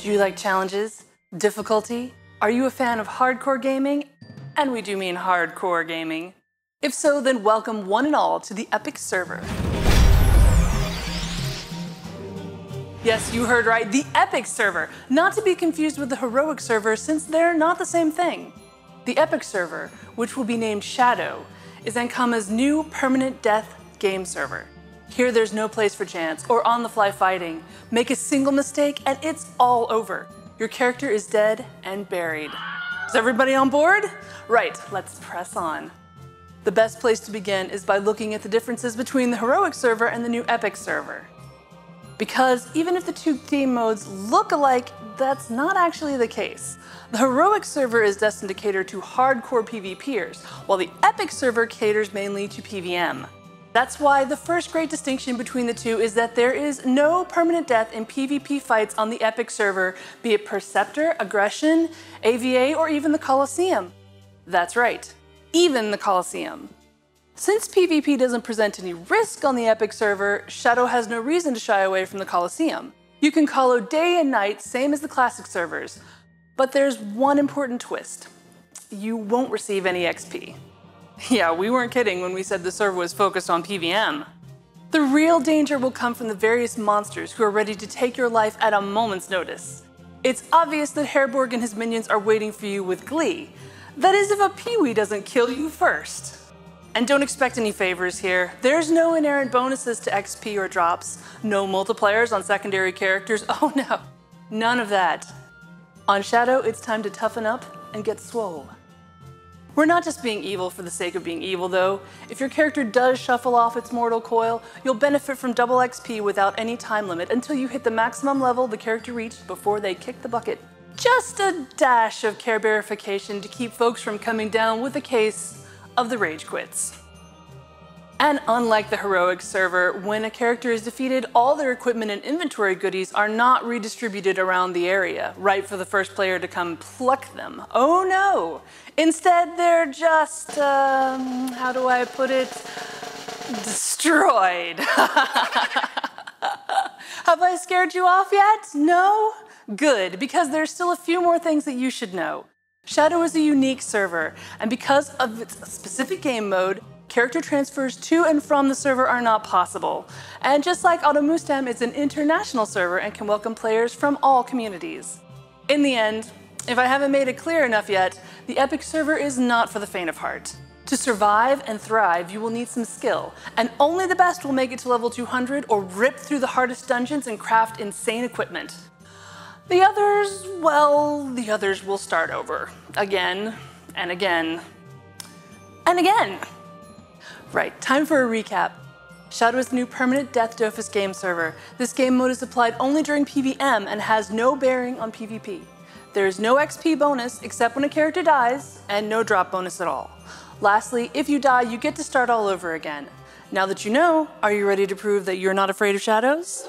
Do you like challenges? Difficulty? Are you a fan of hardcore gaming? And we do mean hardcore gaming. If so, then welcome one and all to the Epic server. Yes, you heard right, the Epic server. Not to be confused with the Heroic server, since they're not the same thing. The Epic server, which will be named Shadow, is Ankama's new permanent death game server. Here there's no place for chance or on-the-fly fighting. Make a single mistake and it's all over. Your character is dead and buried. Is everybody on board? Right, let's press on. The best place to begin is by looking at the differences between the Heroic server and the new Epic server. Because even if the two game modes look alike, that's not actually the case. The Heroic server is destined to cater to hardcore PvPers, while the Epic server caters mainly to PvM. That's why the first great distinction between the two is that there is no permanent death in PvP fights on the Epic server, be it Perceptor, Aggression, AVA, or even the Colosseum. That's right, even the Colosseum. Since PvP doesn't present any risk on the Epic server, Shadow has no reason to shy away from the Colosseum. You can colo day and night, same as the classic servers. But there's one important twist. You won't receive any XP. Yeah, we weren't kidding when we said the server was focused on PvM. The real danger will come from the various monsters who are ready to take your life at a moment's notice. It's obvious that Herborg and his minions are waiting for you with glee. That is, if a Peewee doesn't kill you first. And don't expect any favors here. There's no inherent bonuses to XP or drops, no multipliers on secondary characters, oh no, none of that. On Shadow, it's time to toughen up and get swole. We're not just being evil for the sake of being evil though. If your character does shuffle off its mortal coil, you'll benefit from double XP without any time limit until you hit the maximum level the character reached before they kick the bucket. Just a dash of care verification to keep folks from coming down with a case of the rage quits. And unlike the Heroic server, when a character is defeated, all their equipment and inventory goodies are not redistributed around the area, right for the first player to come pluck them. Oh no! Instead, they're just, how do I put it? Destroyed. Have I scared you off yet? No? Good, because there's still a few more things that you should know. Shadow is a unique server, and because of its specific game mode, character transfers to and from the server are not possible. And just like Automustam, it's an international server and can welcome players from all communities. In the end, if I haven't made it clear enough yet, the Epic server is not for the faint of heart. To survive and thrive, you will need some skill, and only the best will make it to level 200 or rip through the hardest dungeons and craft insane equipment. The others, well, the others will start over. Again, and again, and again. Right, time for a recap. Shadow is the new permanent death DOFUS game server. This game mode is applied only during PvM and has no bearing on PvP. There is no XP bonus except when a character dies, and no drop bonus at all. Lastly, if you die, you get to start all over again. Now that you know, are you ready to prove that you're not afraid of shadows?